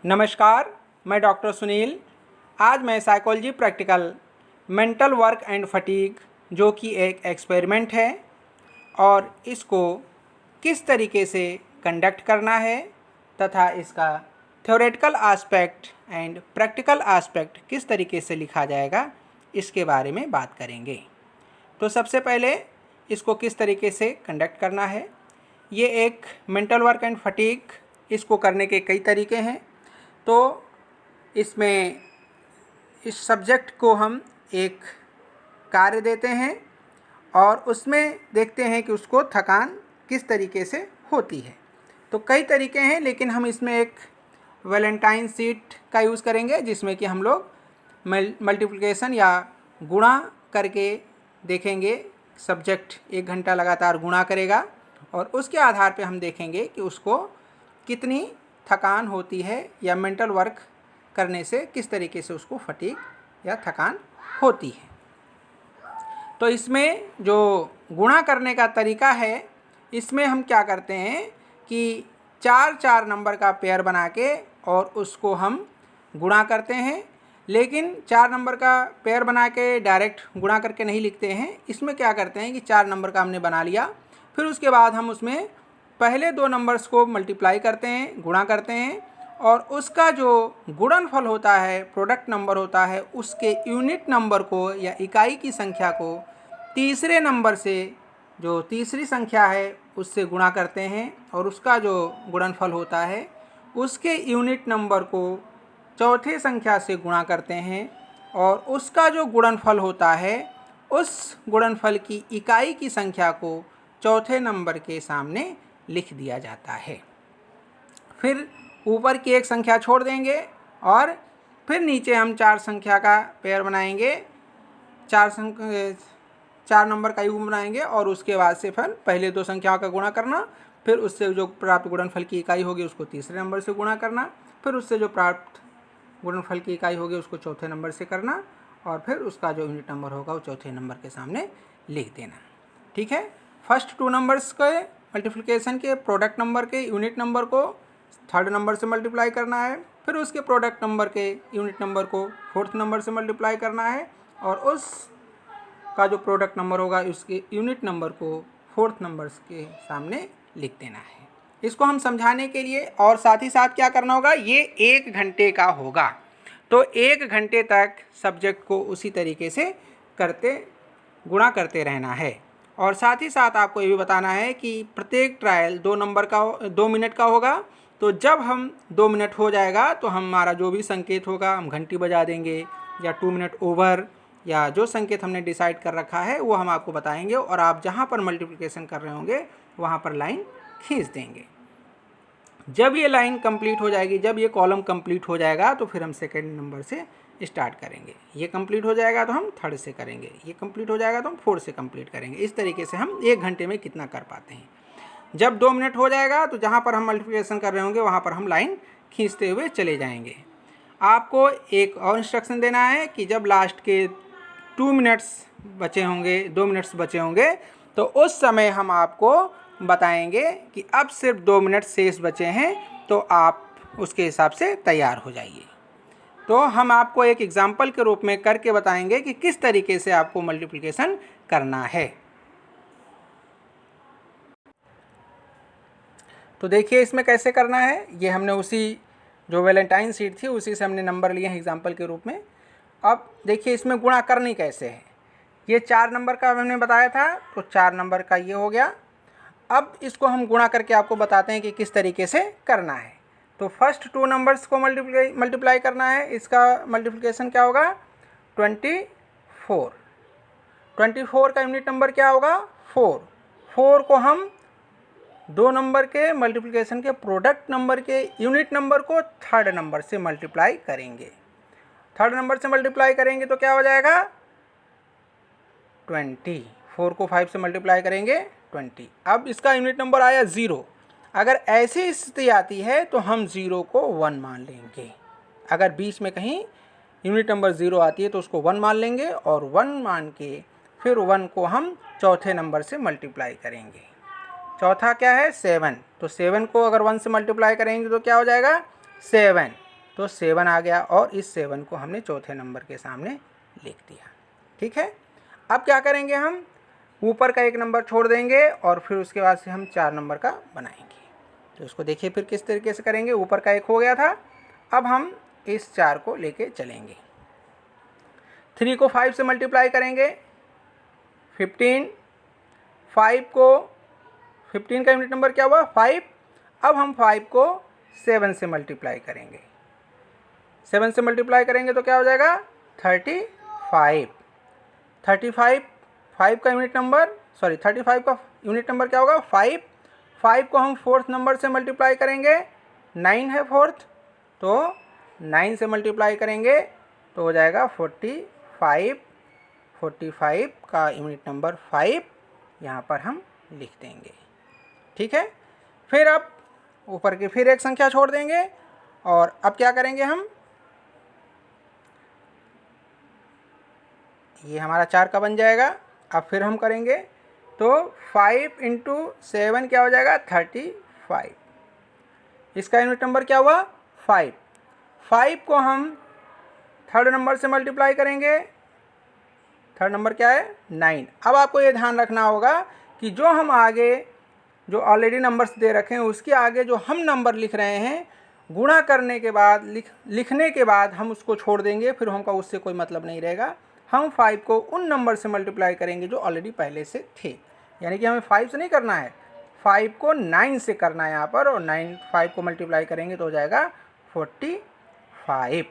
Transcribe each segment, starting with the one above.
नमस्कार, मैं डॉक्टर सुनील। आज मैं psychology practical mental work and fatigue जो कि एक एक्सपेरिमेंट है और इसको किस तरीके से कंडक्ट करना है तथा इसका theoretical aspect and practical aspect किस तरीके से लिखा जाएगा इसके बारे में बात करेंगे। तो सबसे पहले इसको किस तरीके से कंडक्ट करना है। ये एक मेंटल वर्क एंड फटीग, इसको करने के कई तरीके हैं। तो इसमें इस सब्जेक्ट को हम एक कार्य देते हैं और उसमें देखते हैं कि उसको थकान किस तरीके से होती है। तो कई तरीके हैं, लेकिन हम इसमें एक वैलेंटाइन शीट का यूज़ करेंगे जिसमें कि हम लोग मल्टीप्लिकेशन या गुणा करके देखेंगे। सब्जेक्ट 1 घंटा लगातार गुणा करेगा और उसके आधार पे हम देखेंगे कि उसको कितनी थकान होती है या मेंटल वर्क करने से किस तरीके से उसको फटीग या थकान होती है। तो इसमें जो गुणा करने का तरीका है, इसमें हम क्या करते हैं कि 4-4 नंबर का पेयर बना के और उसको हम गुणा करते हैं। लेकिन 4 नंबर का पेयर बना के डायरेक्ट गुणा करके नहीं लिखते हैं। इसमें क्या करते हैं कि 4 नंबर का हमने बना लिया, फिर उसके बाद हम उसमें पहले 2 नंबर्स को मल्टीप्लाई करते हैं, गुणा करते हैं और उसका जो गुणनफल होता है, प्रोडक्ट नंबर होता है, उसके यूनिट नंबर को या इकाई की संख्या को तीसरे नंबर से, जो तीसरी संख्या है, उससे गुणा करते हैं और उसका जो गुणनफल होता है उसके यूनिट नंबर को चौथे संख्या से गुणा करते हैं और उसका जो गुणनफल होता है उस गुणनफल की इकाई की संख्या को चौथे नंबर के सामने लिख दिया जाता है। फिर ऊपर की एक संख्या छोड़ देंगे और फिर नीचे हम 4 संख्या का पेयर बनाएंगे, 4 नंबर का युग्म बनाएंगे और उसके बाद से फिर पहले 2 संख्याओं का गुणा करना, फिर उससे जो प्राप्त गुणनफल की इकाई होगी उसको तीसरे नंबर से गुणा करना, फिर उससे जो प्राप्त गुणनफल की इकाई होगी उसको चौथे नंबर से करना और फिर उसका जो यूनिट नंबर होगा वो चौथे नंबर के सामने लिख देना। ठीक है। फर्स्ट 2 नंबर्स के मल्टीप्लिकेशन के प्रोडक्ट नंबर के यूनिट नंबर को 3rd नंबर से मल्टीप्लाई करना है, फिर उसके प्रोडक्ट नंबर के यूनिट नंबर को 4th नंबर से मल्टीप्लाई करना है और उस का जो प्रोडक्ट नंबर होगा उसके यूनिट नंबर को 4th नंबर्स के सामने लिख देना है। इसको हम समझाने के लिए और साथ ही साथ क्या करना होगा, ये 1 घंटे का होगा। तो 1 घंटे तक सब्जेक्ट को उसी तरीके से गुणा करते रहना है। और साथ ही साथ आपको ये भी बताना है कि प्रत्येक ट्रायल 2 मिनट का होगा। तो जब हम 2 मिनट हो जाएगा तो हमारा जो भी संकेत होगा हम घंटी बजा देंगे या 2 मिनट ओवर या जो संकेत हमने डिसाइड कर रखा है वो हम आपको बताएंगे और आप जहाँ पर मल्टीप्लिकेशन कर रहे होंगे वहाँ पर लाइन खींच देंगे। जब ये लाइन कंप्लीट हो जाएगी, जब ये कॉलम कंप्लीट हो जाएगा तो फिर हम सेकंड नंबर से स्टार्ट करेंगे। ये कंप्लीट हो जाएगा तो हम 3rd से करेंगे, ये कंप्लीट हो जाएगा तो हम 4th से कंप्लीट करेंगे। इस तरीके से हम 1 घंटे में कितना कर पाते हैं। जब 2 मिनट हो जाएगा तो जहाँ पर हम मल्टीप्लिकेशन कर रहे होंगे वहाँ पर हम लाइन खींचते हुए चले जाएंगे। आपको एक और इंस्ट्रक्शन देना है कि जब लास्ट के 2 मिनट्स बचे होंगे, 2 मिनट्स बचे होंगे, तो उस समय हम आपको बताएंगे कि अब सिर्फ 2 मिनट शेष बचे हैं, तो आप उसके हिसाब से तैयार हो जाइए। तो हम आपको एक एग्जाम्पल के रूप में करके बताएंगे कि किस तरीके से आपको मल्टीप्लिकेशन करना है। तो देखिए इसमें कैसे करना है। ये हमने उसी जो वैलेंटाइन शीट थी उसी से हमने नंबर लिए हैं एग्जाम्पल के रूप में। अब देखिए इसमें गुणा करनी कैसे है। ये 4 नंबर का हमने बताया था, तो 4 नंबर का ये हो गया। अब इसको हम गुणा करके आपको बताते हैं कि किस तरीके से करना है। तो फर्स्ट 2 नंबर्स को मल्टीप्लाई करना है। इसका मल्टीप्लिकेशन क्या होगा, 24। 24 का यूनिट नंबर क्या होगा, 4। 4 को हम 2 नंबर के मल्टीप्लिकेशन के प्रोडक्ट नंबर के यूनिट नंबर को 3rd नंबर से मल्टीप्लाई करेंगे। 3rd नंबर से मल्टीप्लाई करेंगे तो क्या हो जाएगा, 20। 4 को 5 से मल्टीप्लाई करेंगे 20। अब इसका यूनिट नंबर आया 0। अगर ऐसी स्थिति आती है तो हम 0 को 1 मान लेंगे। अगर बीच में कहीं यूनिट नंबर 0 आती है तो उसको 1 मान लेंगे और 1 मान के फिर 1 को हम चौथे नंबर से मल्टीप्लाई करेंगे। चौथा क्या है, 7। तो 7 को अगर 1 से मल्टीप्लाई करेंगे तो क्या हो जाएगा, 7। तो 7 आ गया और इस 7 को हमने चौथे नंबर के सामने लिख दिया। ठीक है, अब क्या करेंगे, हम ऊपर का एक नंबर छोड़ देंगे और फिर उसके बाद से हम 4 नंबर का बनाएंगे। तो इसको देखिए फिर किस तरीके से करेंगे। ऊपर का एक हो गया था, अब हम इस 4 को लेके चलेंगे। 3 को 5 से मल्टीप्लाई करेंगे 15, 5 को 15 का यूनिट नंबर क्या हुआ 5। अब हम 5 को 7 से मल्टीप्लाई करेंगे, 7 से मल्टीप्लाई करेंगे तो क्या हो जाएगा 35। 35 5 का यूनिट नंबर 35 का यूनिट नंबर क्या होगा 5। 5 को हम 4th नंबर से मल्टीप्लाई करेंगे, 9 है 4th, तो 9 से मल्टीप्लाई करेंगे तो हो जाएगा 45। 45 का यूनिट नंबर 5 यहाँ पर हम लिख देंगे। ठीक है, फिर अब ऊपर की फिर एक संख्या छोड़ देंगे और अब क्या करेंगे, हम ये हमारा 4 का बन जाएगा। अब फिर हम करेंगे तो 5 × 7 क्या हो जाएगा 35। इसका यूनिट नंबर क्या हुआ 5। 5 को हम 3rd नंबर से मल्टीप्लाई करेंगे, 3rd नंबर क्या है 9। अब आपको ये ध्यान रखना होगा कि जो हम आगे जो ऑलरेडी नंबर्स दे रखे हैं उसके आगे जो हम नंबर लिख रहे हैं, गुणा करने के बाद लिखने के बाद हम उसको छोड़ देंगे, फिर हमका उससे कोई मतलब नहीं रहेगा। हम 5 को उन नंबर से मल्टीप्लाई करेंगे जो ऑलरेडी पहले से थे, यानी कि हमें 5 से नहीं करना है, 5 को 9 से करना है यहाँ पर, और 5 को मल्टीप्लाई करेंगे तो हो जाएगा 45।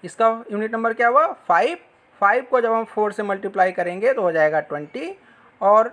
इसका यूनिट नंबर क्या हुआ 5। 5 को जब हम 4 से मल्टीप्लाई करेंगे तो हो जाएगा 20 और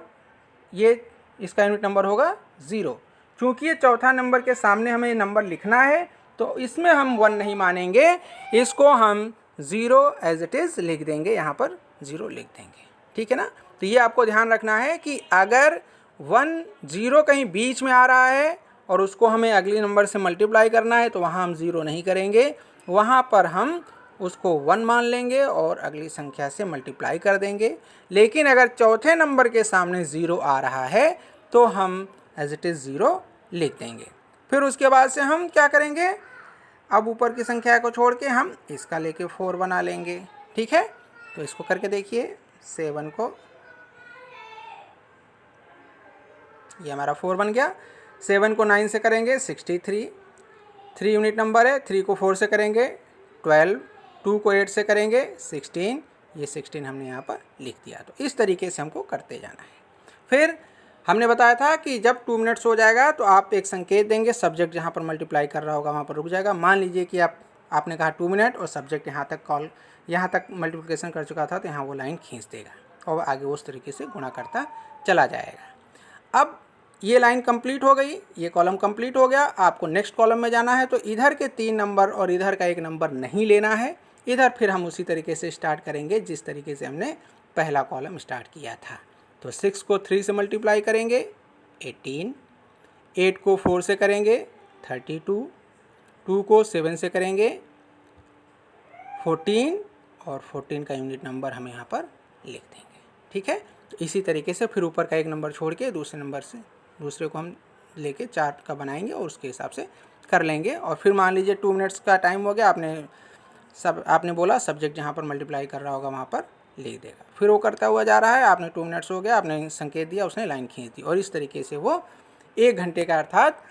ये इसका यूनिट नंबर होगा 0। चूँकि ये चौथा नंबर के सामने हमें नंबर लिखना है तो इसमें हम 1 नहीं मानेंगे, इसको हम 0 एज इट इज़ लिख देंगे, यहाँ पर 0 लिख देंगे। ठीक है ना, तो ये आपको ध्यान रखना है कि अगर 1 0 कहीं बीच में आ रहा है और उसको हमें अगले नंबर से मल्टीप्लाई करना है तो वहाँ हम 0 नहीं करेंगे, वहाँ पर हम उसको 1 मान लेंगे और अगली संख्या से मल्टीप्लाई कर देंगे। लेकिन अगर चौथे नंबर के सामने 0 आ रहा है तो हम एज इट इज़ 0 लिख देंगे। फिर उसके बाद से हम क्या करेंगे, अब ऊपर की संख्या को छोड़ के हम इसका लेके 4 बना लेंगे। ठीक है, तो इसको करके देखिए, 7 को, ये हमारा 4 बन गया। 7 को 9 से करेंगे 63, 3 यूनिट नंबर है, 3 को 4 से करेंगे 12, 2 को 8 से करेंगे 16, ये 16 हमने यहाँ पर लिख दिया। तो इस तरीके से हमको करते जाना है। फिर हमने बताया था कि जब 2 मिनट्स हो जाएगा तो आप एक संकेत देंगे, सब्जेक्ट जहाँ पर मल्टीप्लाई कर रहा होगा वहाँ पर रुक जाएगा। मान लीजिए कि आपने कहा 2 मिनट और सब्जेक्ट यहाँ तक मल्टीप्लिकेशन कर चुका था, तो यहाँ वो लाइन खींच देगा और आगे उस तरीके से गुणा करता चला जाएगा। अब ये लाइन कंप्लीट हो गई, ये कॉलम कंप्लीट हो गया। आपको नेक्स्ट कॉलम में जाना है तो इधर के 3 नंबर और इधर का 1 नंबर नहीं लेना है, इधर फिर हम उसी तरीके से स्टार्ट करेंगे जिस तरीके से हमने पहला कॉलम स्टार्ट किया था। तो 6 को 3 से मल्टीप्लाई करेंगे 18, 8 को 4 से करेंगे 32, 2 को 7 से करेंगे 14 और 14 का यूनिट नंबर हम यहाँ पर लिख देंगे। ठीक है, तो इसी तरीके से फिर ऊपर का 1 नंबर छोड़ के दूसरे को हम लेके 4 का बनाएंगे और उसके हिसाब से कर लेंगे। और फिर मान लीजिए 2 मिनट्स का टाइम हो गया, आपने बोला सब्जेक्ट जहाँ पर मल्टीप्लाई कर रहा होगा वहाँ पर लिख देगा। फिर वो करता हुआ जा रहा है, आपने 2 मिनट्स हो गया, आपने संकेत दिया, उसने लाइन खींच दी, और इस तरीके से वो 1 घंटे का अर्थात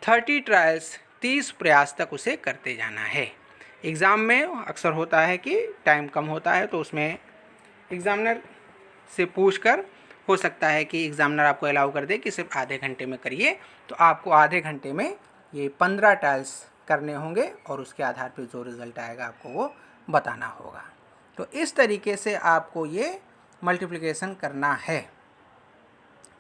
30 ट्रायल्स 30 प्रयास तक उसे करते जाना है। एग्ज़ाम में अक्सर होता है कि टाइम कम होता है तो उसमें एग्ज़ामिनर से पूछकर हो सकता है कि एग्ज़ामिनर आपको अलाउ कर दे कि सिर्फ आधे घंटे में करिए, तो आपको आधे घंटे में ये 15 ट्रायल्स करने होंगे और उसके आधार पर जो रिज़ल्ट आएगा आपको वो बताना होगा। तो इस तरीके से आपको ये मल्टीप्लिकेशन करना है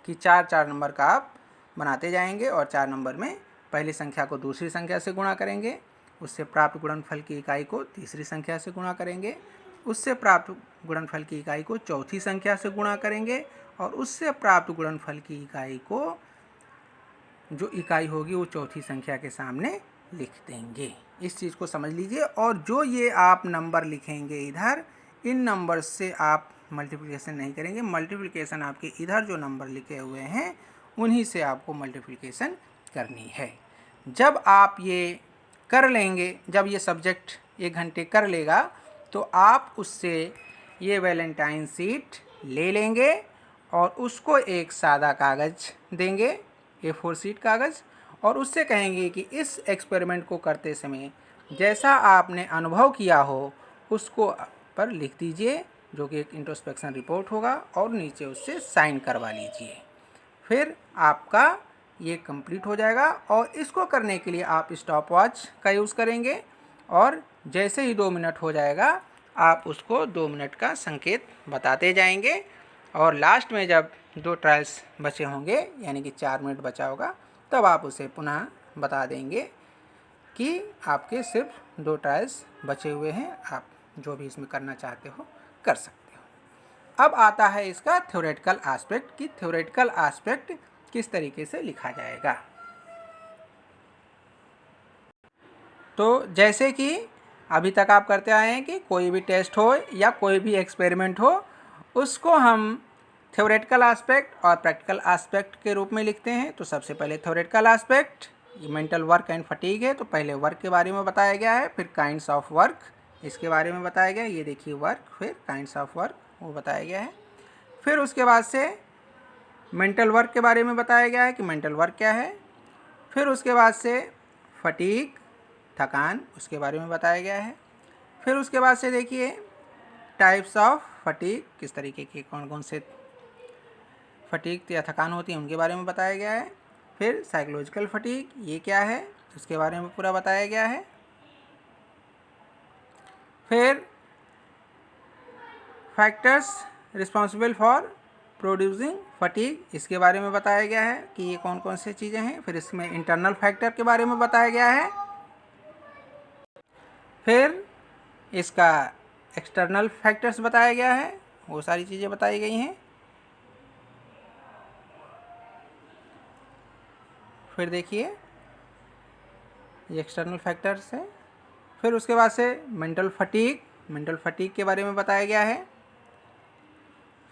कि 4 नंबर का आप बनाते जाएंगे और 4 नंबर में पहली संख्या को दूसरी संख्या से गुणा करेंगे, उससे प्राप्त गुणनफल की इकाई को तीसरी संख्या से गुणा करेंगे, उससे प्राप्त गुणनफल की इकाई को चौथी संख्या से गुणा करेंगे और उससे प्राप्त गुणनफल की इकाई को जो इकाई होगी वो चौथी संख्या के सामने लिख देंगे। इस चीज़ को समझ लीजिए। और जो ये आप नंबर लिखेंगे इधर, इन नंबर से आप मल्टीप्लिकेशन नहीं करेंगे, मल्टीप्लिकेशन आपके इधर जो नंबर लिखे हुए हैं उन्हीं से आपको मल्टीप्लिकेशन करनी है। जब आप ये कर लेंगे, जब ये सब्जेक्ट 1 घंटे कर लेगा तो आप उससे ये वैलेंटाइन शीट ले लेंगे और उसको एक सादा कागज़ देंगे, A4 शीट कागज़, और उससे कहेंगे कि इस एक्सपेरिमेंट को करते समय जैसा आपने अनुभव किया हो उसको पर लिख दीजिए, जो कि एक इंट्रोस्पेक्शन रिपोर्ट होगा, और नीचे उससे साइन करवा लीजिए। फिर आपका ये कंप्लीट हो जाएगा। और इसको करने के लिए आप स्टॉप वॉच का यूज़ करेंगे, और जैसे ही 2 मिनट हो जाएगा आप उसको 2 मिनट का संकेत बताते जाएंगे, और लास्ट में जब 2 ट्रायल्स बचे होंगे यानी कि 4 मिनट बचा होगा तब आप उसे पुनः बता देंगे कि आपके सिर्फ 2 ट्रायल्स बचे हुए हैं, आप जो भी इसमें करना चाहते हो कर सकते हो। अब आता है इसका थ्योरेटिकल एस्पेक्ट, कि थ्योरेटिकल एस्पेक्ट किस तरीके से लिखा जाएगा। तो जैसे कि अभी तक आप करते आए हैं कि कोई भी टेस्ट हो या कोई भी एक्सपेरिमेंट हो उसको हम थ्योरेटिकल एस्पेक्ट और प्रैक्टिकल एस्पेक्ट के रूप में लिखते हैं। तो सबसे पहले थ्योरेटिकल एस्पेक्ट, ये मेंटल वर्क एंड फटीग है, तो पहले वर्क के बारे में बताया गया है, फिर काइंड्स ऑफ वर्क इसके बारे में बताया गया है, ये देखिए वर्क, फिर काइंड्स ऑफ वर्क वो बताया गया है। फिर उसके बाद से मेंटल वर्क के बारे में बताया गया है कि मेंटल वर्क क्या है। फिर उसके बाद से फटीग, थकान, उसके बारे में बताया गया है। फिर उसके बाद से देखिए टाइप्स ऑफ फटीग, किस तरीके के कौन कौन से फटीग या थकान होती है उनके बारे में बताया गया है। फिर साइकोलॉजिकल फटीग ये क्या है उसके बारे में पूरा बताया गया है। फिर factors responsible for producing fatigue इसके बारे में बताया गया है कि ये कौन कौन से चीज़ें हैं। फिर इसमें इंटरनल फैक्टर के बारे में बताया गया है। फिर इसका एक्सटर्नल फैक्टर्स बताया गया है, वो सारी चीज़ें बताई गई हैं। फिर देखिए ये एक्सटर्नल फैक्टर्स है। फिर उसके बाद से मेंटल फटीग के बारे में बताया गया है।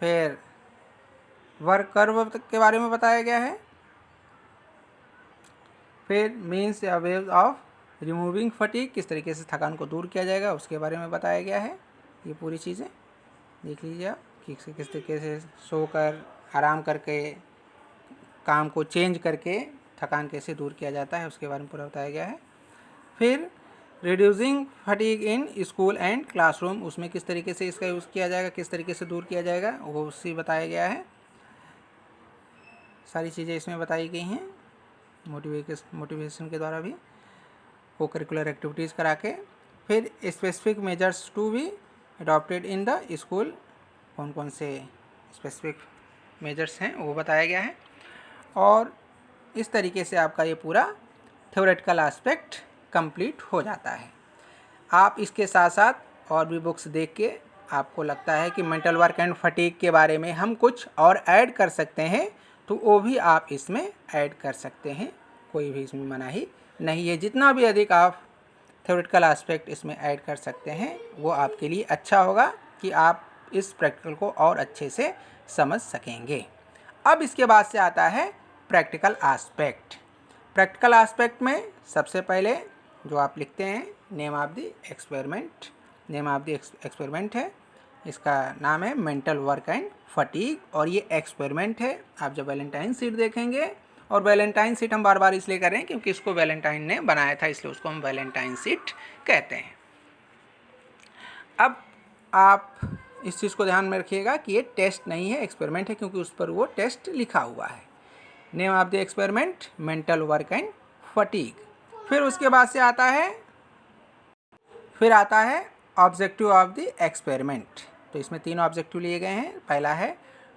फिर वर्क कर्व के बारे में बताया गया है। फिर मीन्स या वेव्स ऑफ रिमूविंग फटीग, किस तरीके से थकान को दूर किया जाएगा उसके बारे में बताया गया है। ये पूरी चीज़ें देख लीजिए आप कि किस तरीके से सोकर आराम करके काम को चेंज करके थकान कैसे दूर किया जाता है उसके बारे में पूरा बताया गया है। फिर reducing fatigue in school and classroom, उसमें किस तरीके से इसका यूज़ किया जाएगा, किस तरीके से दूर किया जाएगा वो उससे बताया गया है। सारी चीज़ें इसमें बताई गई हैं मोटिवेशन के द्वारा भी, को करिकुलर एक्टिविटीज़ करा के। फिर specific measures to be adopted in the school, कौन कौन से स्पेसिफिक मेजर्स हैं वो बताया गया है। और इस तरीके से आपका ये पूरा थ्योरेटिकल एस्पेक्ट कंप्लीट हो जाता है। आप इसके साथ साथ और भी बुक्स देख के आपको लगता है कि मेंटल वर्क एंड फटीग के बारे में हम कुछ और ऐड कर सकते हैं तो वो भी आप इसमें ऐड कर सकते हैं, कोई भी इसमें मनाही नहीं है। जितना भी अधिक आप थ्योरेटिकल एस्पेक्ट इसमें ऐड कर सकते हैं वो आपके लिए अच्छा होगा कि आप इस प्रैक्टिकल को और अच्छे से समझ सकेंगे। अब इसके बाद से आता है प्रैक्टिकल एस्पेक्ट। प्रैक्टिकल एस्पेक्ट में सबसे पहले जो आप लिखते हैं नेम ऑफ द एक्सपेरिमेंट है, इसका नाम है मेंटल वर्क एंड फटीग, और ये एक्सपेरिमेंट है। आप जब वैलेंटाइन शीट देखेंगे, और वैलेंटाइन शीट हम बार बार इसलिए कर रहे हैं क्योंकि इसको वैलेंटाइन ने बनाया था, इसलिए उसको हम वैलेंटाइन शीट कहते हैं। अब आप इस चीज़ को ध्यान में रखिएगा कि ये टेस्ट नहीं है, एक्सपेरिमेंट है, क्योंकि उस पर वो टेस्ट लिखा हुआ है। Name of the experiment mental work and fatigue. फिर उसके बाद से आता है ऑब्जेक्टिव ऑफ द एक्सपेरिमेंट। तो इसमें 3 ऑब्जेक्टिव लिए गए हैं। पहला है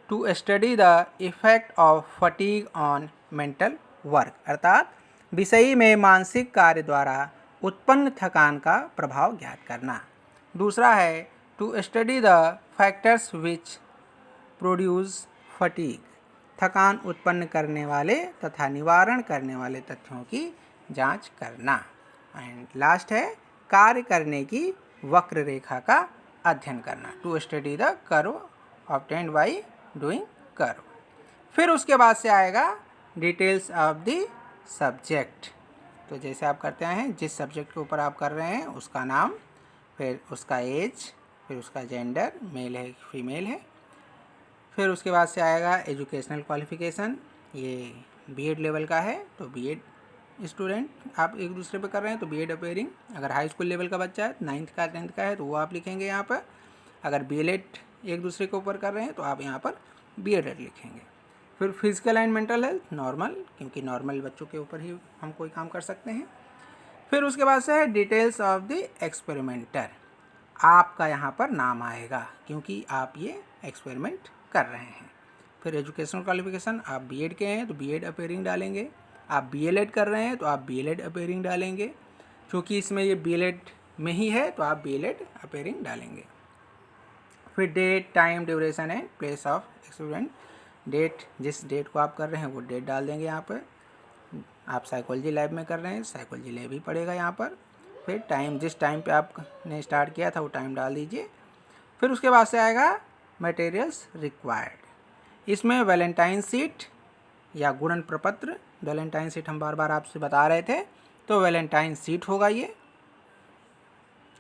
to study the effect of fatigue on mental work, अर्थात विषयी में मानसिक कार्य द्वारा उत्पन्न थकान का प्रभाव ज्ञात करना। दूसरा है to study the factors which produce fatigue, थकान उत्पन्न करने वाले तथा निवारण करने वाले तथ्यों की जांच करना। एंड लास्ट है कार्य करने की वक्र रेखा का अध्ययन करना, to study the curve obtained by doing curve. फिर उसके बाद से आएगा डिटेल्स ऑफ द सब्जेक्ट। तो जैसे आप करते हैं, जिस सब्जेक्ट के ऊपर आप कर रहे हैं उसका नाम, फिर उसका एज, फिर उसका जेंडर, मेल है फीमेल है। फिर उसके बाद से आएगा एजुकेशनल क्वालिफ़िकेशन, ये बीएड लेवल का है तो बीएड स्टूडेंट आप एक दूसरे पे कर रहे हैं तो बीएड अपेयरिंग। अगर हाई स्कूल लेवल का बच्चा है, 9th का 10th का है तो वो आप लिखेंगे यहाँ पर। अगर बीएलएड एक दूसरे के ऊपर कर रहे हैं तो आप यहाँ पर बीएलएड लिखेंगे। फिर physical and mental health normal, क्योंकि नॉर्मल बच्चों के ऊपर ही हम कोई काम कर सकते हैं। फिर उसके बाद से है डिटेल्स ऑफ द एक्सपेरिमेंटर, आपका यहाँ पर नाम आएगा क्योंकि आप ये एक्सपेरिमेंट कर रहे हैं। फिर एजुकेशनल क्वालिफिकेशन, आप बीएड के हैं तो बीएड अपेयरिंग डालेंगे, आप बीएलएड कर रहे हैं तो आप बीएलएड अपेयरिंग डालेंगे, क्योंकि इसमें ये बीएलएड में ही है तो आप बीएलएड अपेयरिंग डालेंगे। फिर date, time, duration and place of experiment, date, जिस डेट को आप कर रहे हैं वो डेट डाल देंगे यहाँ पर। आप साइकोलॉजी लैब में कर रहे हैं, साइकोलॉजी लैब ही पड़ेगा यहाँ पर। फिर टाइम, जिस टाइम पे आपने स्टार्ट किया था वो टाइम डाल दीजिए। फिर उसके बाद से आएगा मटेरियल्स रिक्वायर्ड, इसमें वैलेंटाइन सीट या गुणन प्रपत्र, वैलेंटाइन सीट हम बार बार आपसे बता रहे थे तो वैलेंटाइन सीट होगा ये।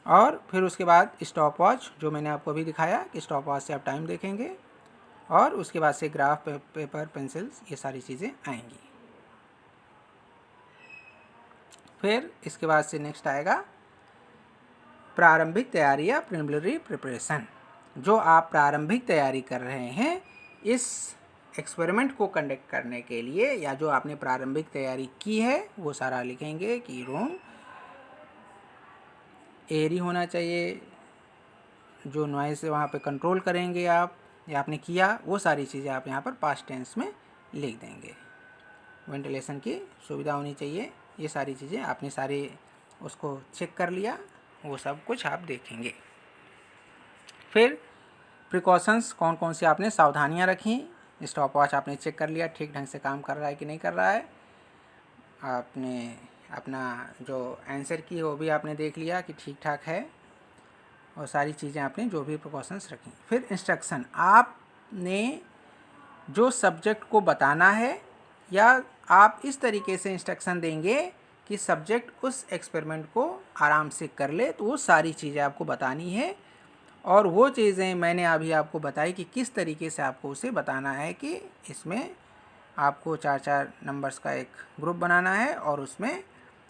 और फिर उसके बाद स्टॉप वॉच, जो मैंने आपको अभी दिखाया कि स्टॉप वॉच से आप टाइम देखेंगे। और उसके बाद से ग्राफ, पेपर, पेंसिल्स, ये सारी चीज़ें आएंगी। फिर इसके बाद से नेक्स्ट आएगा प्रारंभिक तैयारी या प्रिलिमिनरी प्रिपरेशन, जो आप प्रारंभिक तैयारी कर रहे हैं इस एक्सपेरिमेंट को कंडक्ट करने के लिए, या जो आपने प्रारंभिक तैयारी की है वो सारा लिखेंगे कि रूम एयरी होना चाहिए, जो नॉइज़ से वहाँ पे कंट्रोल करेंगे आप या आपने किया, वो सारी चीज़ें आप यहाँ पर पास्ट टेंस में लिख देंगे। वेंटिलेशन की सुविधा होनी चाहिए, ये सारी चीज़ें आपने सारे उसको चेक कर लिया, वो सब कुछ आप देखेंगे। फिर प्रिकॉशंस, कौन कौन सी आपने सावधानियाँ रखी, स्टॉप वॉच आपने चेक कर लिया ठीक ढंग से काम कर रहा है कि नहीं कर रहा है, आपने अपना जो आंसर की वो भी आपने देख लिया कि ठीक ठाक है, और सारी चीज़ें आपने जो भी प्रिकॉशंस रखी। फिर इंस्ट्रक्शन, आपने जो सब्जेक्ट को बताना है या आप इस तरीके से इंस्ट्रक्शन देंगे कि सब्जेक्ट उस एक्सपेरिमेंट को आराम से कर ले, तो वो सारी चीज़ें आपको बतानी है। और वो चीज़ें मैंने अभी आपको बताई कि किस तरीके से आपको उसे बताना है कि इसमें आपको 4-4 नंबर्स का एक ग्रुप बनाना है और उसमें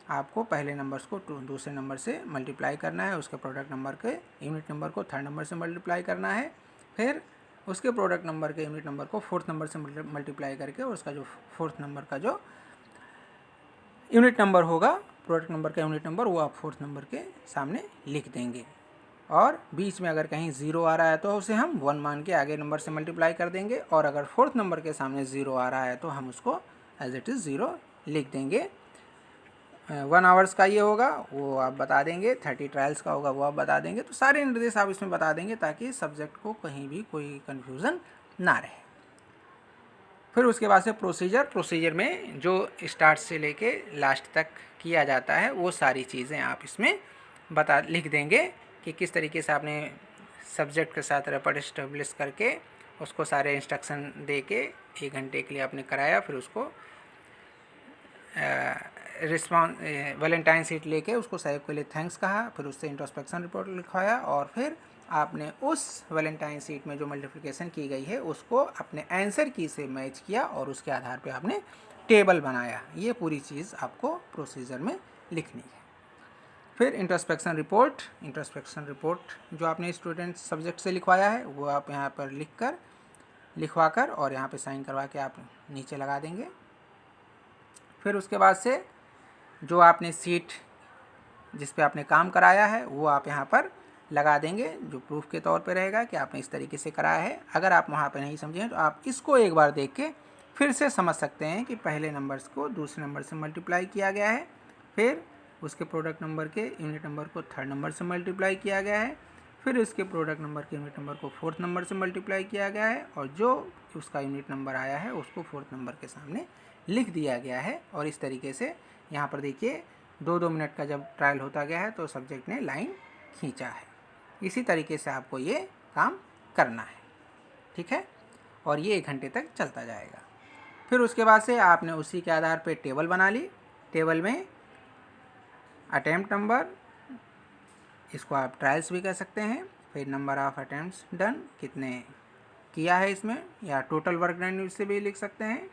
आपको पहले नंबर्स को दूसरे नंबर से मल्टीप्लाई करना है, उसके प्रोडक्ट नंबर के यूनिट नंबर को थर्ड नंबर से मल्टीप्लाई करना है, फिर उसके प्रोडक्ट नंबर के यूनिट नंबर को फोर्थ नंबर से मल्टीप्लाई करके उसका जो फोर्थ नंबर का जो यूनिट नंबर होगा, प्रोडक्ट नंबर का यूनिट नंबर, वो आप फोर्थ नंबर के सामने लिख देंगे। और बीच में अगर कहीं ज़ीरो आ रहा है तो उसे हम 1 मान के आगे नंबर से मल्टीप्लाई कर देंगे, और अगर फोर्थ नंबर के सामने ज़ीरो आ रहा है तो हम उसको एज इट इज़ ज़ीरो लिख देंगे। 1 आवर्स का ये होगा वो आप बता देंगे, 30 ट्रायल्स का होगा वो आप बता देंगे। तो सारे निर्देश आप इसमें बता देंगे ताकि सब्जेक्ट को कहीं भी कोई कन्फ्यूज़न ना रहे। फिर उसके बाद से प्रोसीजर में जो स्टार्ट से लेके लास्ट तक किया जाता है वो सारी चीज़ें आप इसमें लिख देंगे कि किस तरीके से आपने सब्जेक्ट के साथ रेपट इस्टेब्लिश करके उसको सारे इंस्ट्रक्शन दे के 1 घंटे के लिए आपने कराया, फिर उसको वैलेंटाइन सीट लेके उसको सहयोग के लिए थैंक्स कहा, फिर उससे इंट्रोस्पेक्शन रिपोर्ट लिखवाया, और फिर आपने उस वैलेंटाइन सीट में जो मल्टीप्लिकेशन की गई है उसको अपने आंसर की से मैच किया और उसके आधार पे आपने टेबल बनाया। ये पूरी चीज़ आपको प्रोसीजर में लिखनी है। फिर इंट्रोस्पेक्शन रिपोर्ट जो आपने स्टूडेंट सब्जेक्ट से लिखवाया है वो आप यहाँ पर लिखवा कर और यहाँ पे साइन करवा के आप नीचे लगा देंगे। फिर उसके बाद से जो आपने सीट जिस पे आपने काम कराया है वो आप यहाँ पर लगा देंगे, जो प्रूफ के तौर पे रहेगा कि आपने इस तरीके से कराया है। अगर आप वहाँ पे नहीं समझें तो आप इसको एक बार देख के फिर से समझ सकते हैं कि पहले नंबर्स को दूसरे नंबर से मल्टीप्लाई किया गया है, फिर उसके प्रोडक्ट नंबर के यूनिट नंबर को थर्ड नंबर से मल्टीप्लाई किया गया है, फिर उसके प्रोडक्ट नंबर के यूनिट नंबर को फोर्थ नंबर से मल्टीप्लाई किया गया है, और जो उसका यूनिट नंबर आया है उसको फोर्थ नंबर के सामने लिख दिया गया है। और इस तरीके से यहाँ पर देखिए 2-2 मिनट का जब ट्रायल होता गया है तो सब्जेक्ट ने लाइन खींचा है। इसी तरीके से आपको ये काम करना है, ठीक है, और ये 1 घंटे तक चलता जाएगा। फिर उसके बाद से आपने उसी के आधार पे टेबल बना ली। टेबल में अटेम्प्ट नंबर, इसको आप ट्रायल्स भी कह सकते हैं। फिर नंबर ऑफ अटेम्प्ट्स डन, कितने किया है इसमें, या टोटल वर्क डन इससे भी लिख सकते हैं,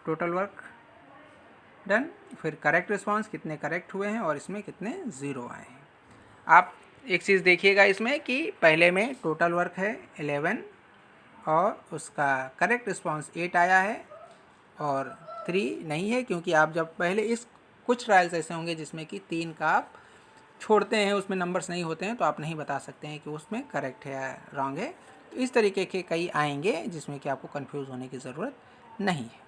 टोटल वर्क डन। फिर करेक्ट रिस्पांस, कितने करेक्ट हुए हैं और इसमें कितने ज़ीरो आए हैं। आप एक चीज़ देखिएगा इसमें कि पहले में टोटल वर्क है 11 और उसका करेक्ट रिस्पांस 8 आया है और 3 नहीं है, क्योंकि आप जब पहले इस कुछ ट्रायल्स ऐसे होंगे जिसमें कि 3 का आप छोड़ते हैं, उसमें नंबर्स नहीं होते हैं, तो आप नहीं बता सकते हैं कि उसमें करेक्ट है या रॉन्ग है। तो इस तरीके के कई आएंगे जिसमें कि आपको कंफ्यूज होने की ज़रूरत नहीं है।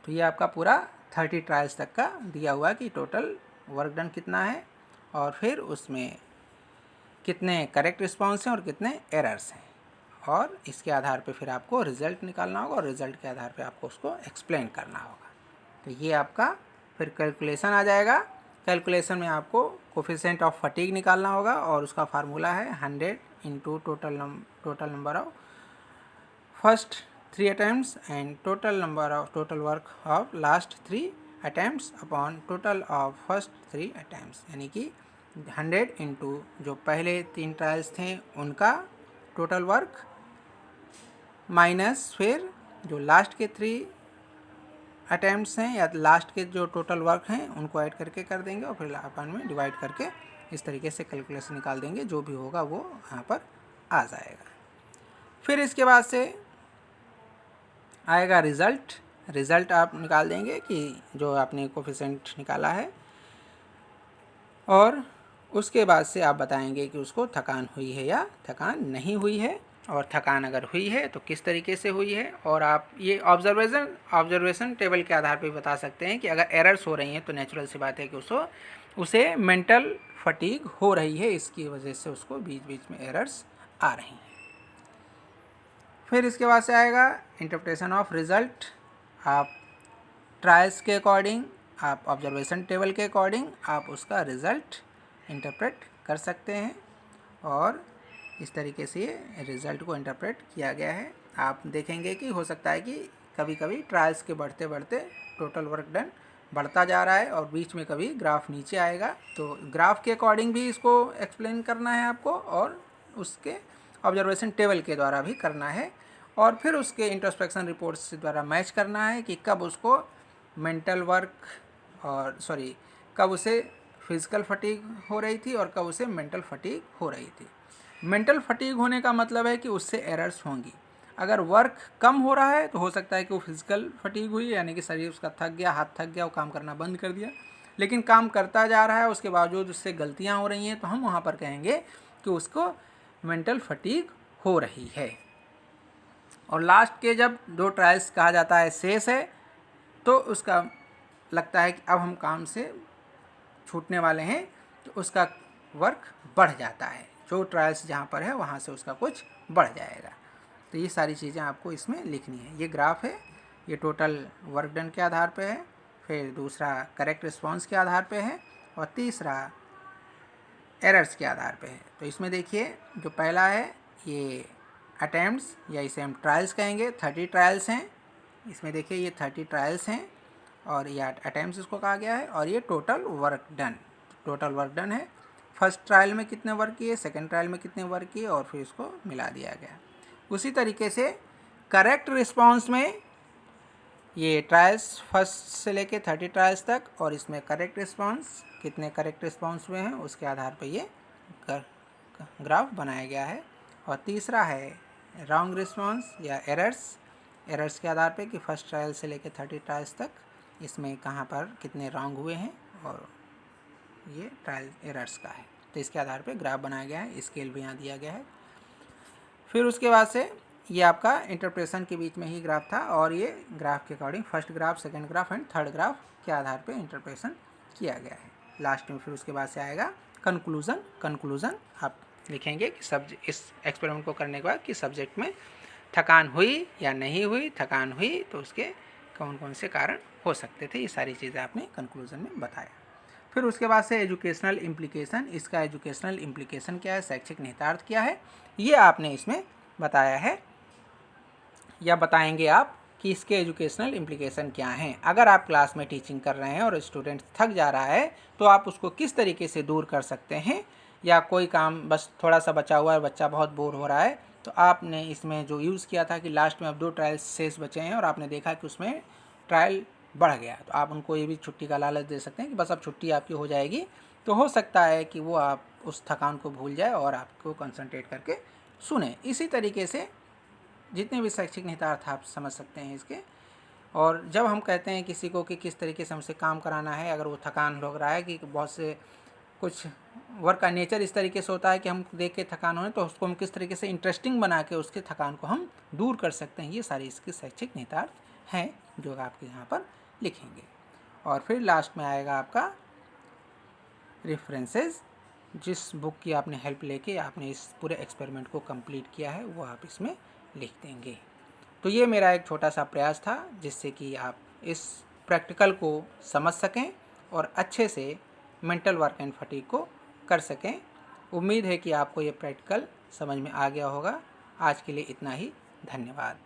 तो ये आपका पूरा 30 ट्रायल्स तक का दिया हुआ कि टोटल वर्क डन कितना है और फिर उसमें कितने करेक्ट रिस्पॉन्स हैं और कितने एरर्स हैं, और इसके आधार पे फिर आपको रिज़ल्ट निकालना होगा और रिज़ल्ट के आधार पे आपको उसको एक्सप्लेन करना होगा। तो ये आपका फिर कैलकुलेशन आ जाएगा। कैलकुलेशन में आपको कोफिशिएंट ऑफ फटीग निकालना होगा और उसका फार्मूला है 100 into total number of first 3 attempts and total work of last 3 attempts upon total of first 3 attempts, यानी कि 100 इंटू जो पहले 3 ट्रायल्स थे उनका टोटल वर्क माइनस फिर जो लास्ट के 3 अटैम्प्ट्स हैं या लास्ट के जो टोटल वर्क हैं उनको ऐड करके कर देंगे और फिर अपन में डिवाइड करके इस तरीके से कैलकुलेशन निकाल देंगे। जो भी होगा वो यहाँ पर आ जाएगा। फिर इसके बाद से आएगा रिज़ल्ट आप निकाल देंगे कि जो आपने कोफिशिएंट निकाला है, और उसके बाद से आप बताएंगे कि उसको थकान हुई है या थकान नहीं हुई है, और थकान अगर हुई है तो किस तरीके से हुई है। और आप ये ऑब्जर्वेशन टेबल के आधार पर बता सकते हैं कि अगर एरर्स हो रही हैं तो नेचुरल सी बात है कि उसे मेंटल फटीग हो रही है, इसकी वजह से उसको बीच बीच में एरर्स आ रही हैं। फिर इसके बाद से आएगा इंटरप्रिटेशन ऑफ रिज़ल्ट। आप ट्रायल्स के अकॉर्डिंग, आप ऑब्जर्वेशन टेबल के अकॉर्डिंग आप उसका रिज़ल्ट इंटरप्रेट कर सकते हैं, और इस तरीके से ये रिज़ल्ट को इंटरप्रेट किया गया है। आप देखेंगे कि हो सकता है कि कभी कभी ट्रायल्स के बढ़ते बढ़ते टोटल वर्क डन बढ़ता जा रहा है और बीच में कभी ग्राफ नीचे आएगा, तो ग्राफ के अकॉर्डिंग भी इसको एक्सप्लेन करना है आपको और उसके ऑब्जर्वेशन टेबल के द्वारा भी करना है, और फिर उसके इंट्रोस्पेक्शन रिपोर्ट्स द्वारा मैच करना है कि कब उसको मेंटल वर्क कब उसे फिज़िकल फटीग हो रही थी और कब उसे मेंटल फटीग हो रही थी। मेंटल फटीग होने का मतलब है कि उससे एरर्स होंगी। अगर वर्क कम हो रहा है तो हो सकता है कि वो फिज़िकल फटीग हुई, यानी कि शरीर उसका थक गया, हाथ थक गया, वो काम करना बंद कर दिया, लेकिन काम करता जा रहा है, उसके बावजूद उससे गलतियाँ हो रही हैं, तो हम वहाँ पर कहेंगे कि उसको मेंटल फटीग हो रही है। और लास्ट के जब 2 ट्रायल्स कहा जाता है शेष है, तो उसका लगता है कि अब हम काम से छूटने वाले हैं, तो उसका वर्क बढ़ जाता है। जो ट्रायल्स जहाँ पर है वहाँ से उसका कुछ बढ़ जाएगा। तो ये सारी चीज़ें आपको इसमें लिखनी है। ये ग्राफ है, ये टोटल वर्क डन के आधार पे है, फिर दूसरा करेक्ट रिस्पांस के आधार पे है, और तीसरा एरर्स के आधार पे है। तो इसमें देखिए जो पहला है ये अटैम्प्ट्स, या इसे हम ट्रायल्स कहेंगे, 30 ट्रायल्स हैं। इसमें देखिए ये 30 ट्रायल्स हैं और ये अटैम्प्ट्स इसको कहा गया है, और ये टोटल वर्क डन है। फर्स्ट ट्रायल में कितने वर्क किए, सेकेंड ट्रायल में कितने वर्क किए, और फिर इसको मिला दिया गया। उसी तरीके से करेक्ट रिस्पांस में ये ट्रायल्स फर्स्ट से लेके 30 ट्रायल्स तक, और इसमें करेक्ट रिस्पांस कितने करेक्ट रिस्पांस हुए हैं उसके आधार पर ये ग्राफ बनाया गया है। और तीसरा है रॉन्ग रिस्पांस या एरर्स के आधार पे कि फर्स्ट ट्रायल से लेके 30 ट्रायल्स तक इसमें कहाँ पर कितने रॉन्ग हुए हैं, और ये ट्रायल एरर्स का है। तो इसके आधार पे ग्राफ बनाया गया है, स्केल भी यहाँ दिया गया है। फिर उसके बाद से ये आपका इंटरप्रेशन के बीच में ही ग्राफ था, और ये ग्राफ के according first graph, second graph and third graph के आधार पे इंटरप्रेशन किया गया है। लास्ट में फिर उसके बाद से आएगा कंक्लूज़न आप लिखेंगे कि इस एक्सपेरिमेंट को करने के बाद कि सब्जेक्ट में थकान हुई या नहीं हुई, थकान हुई तो उसके कौन कौन से कारण हो सकते थे, ये सारी चीज़ें आपने कंक्लूज़न में बताया। फिर उसके बाद से एजुकेशनल इम्प्लीकेशन, इसका एजुकेशनल इम्प्लीकेशन क्या है, शैक्षिक निहितार्थ क्या है, ये आपने इसमें बताया है या बताएंगे आप कि इसके एजुकेशनल इम्प्लीकेशन क्या हैं। अगर आप क्लास में टीचिंग कर रहे हैं और स्टूडेंट थक जा रहा है तो आप उसको किस तरीके से दूर कर सकते हैं, या कोई काम बस थोड़ा सा बचा हुआ है, बच्चा बहुत बोर हो रहा है, तो आपने इसमें जो यूज़ किया था कि लास्ट में अब 2 ट्रायल्स शेष बचे हैं और आपने देखा कि उसमें ट्रायल बढ़ गया, तो आप उनको ये भी छुट्टी का लालच दे सकते हैं कि बस अब छुट्टी आपकी हो जाएगी। तो हो सकता है कि वो आप उस थकान को भूल जाए और आपको कंसंट्रेट करके सुने। इसी तरीके से जितने भी शैक्षिक निहितार्थ आप समझ सकते हैं इसके। और जब हम कहते हैं किसी को कि किस तरीके से हमसे काम कराना है, अगर वो थकान लग रहा है कि बहुत से कुछ वर्क का नेचर इस तरीके से होता है कि हम देख के थकान होने, तो उसको हम किस तरीके से इंटरेस्टिंग बना के उसके थकान को हम दूर कर सकते हैं, ये सारे इसके शैक्षिक निहितार्थ हैं जो आपके यहाँ पर लिखेंगे। और फिर लास्ट में आएगा आपका रेफरेंसेस, जिस बुक की आपने हेल्प लेके आपने इस पूरे एक्सपेरिमेंट को कंप्लीट किया है वो आप इसमें लिख देंगे। तो ये मेरा एक छोटा सा प्रयास था जिससे कि आप इस प्रैक्टिकल को समझ सकें और अच्छे से मेंटल वर्क एंड फटीग को कर सकें। उम्मीद है कि आपको ये प्रैक्टिकल समझ में आ गया होगा। आज के लिए इतना ही, धन्यवाद।